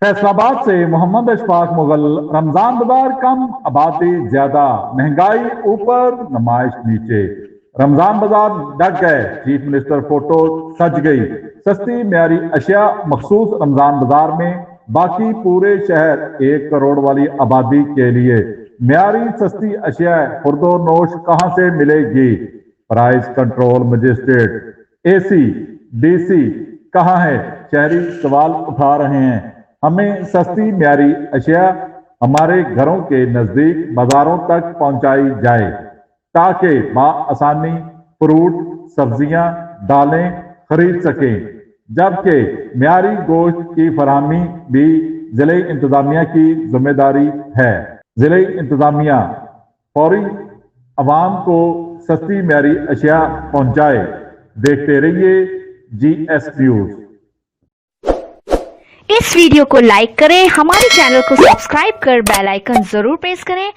फैसलाबाद से मोहम्मद अशफाक मुगल। रमजान बाजार कम, आबादी ज्यादा, महंगाई ऊपर, नुमाइश नीचे। रमजान बाजार ढक गए, चीफ मिनिस्टर फोटो सज गई। सस्ती म्यारी अशिया मखसूस रमजान बाजार में, बाकी पूरे शहर 1 करोड़ वाली आबादी के लिए। म्यारी सस्ती अशिया खुर्दो नोश कहां से मिलेगी? Price control magistrate AC DC कहां है? शहरी सवाल उठा रहे हैं। हमें सस्ती म्यारी अशिया हमारे घरों के नजदीक बाजारों तक पहुंचाई जाए ताकि आसानी फ्रूट, सब्जियां, दालें खरीद सकें, जबकि म्यारी गोश्त की फराहमी भी जिले इंतजामिया की जिम्मेदारी है। जिले इंतजामिया फौरी अवाम को सस्ती म्यारी अशिया पहुंचाए। देखते रहिए GS न्यूज। इस वीडियो को लाइक करें, हमारे चैनल को सब्सक्राइब कर बेल आइकन जरूर प्रेस करें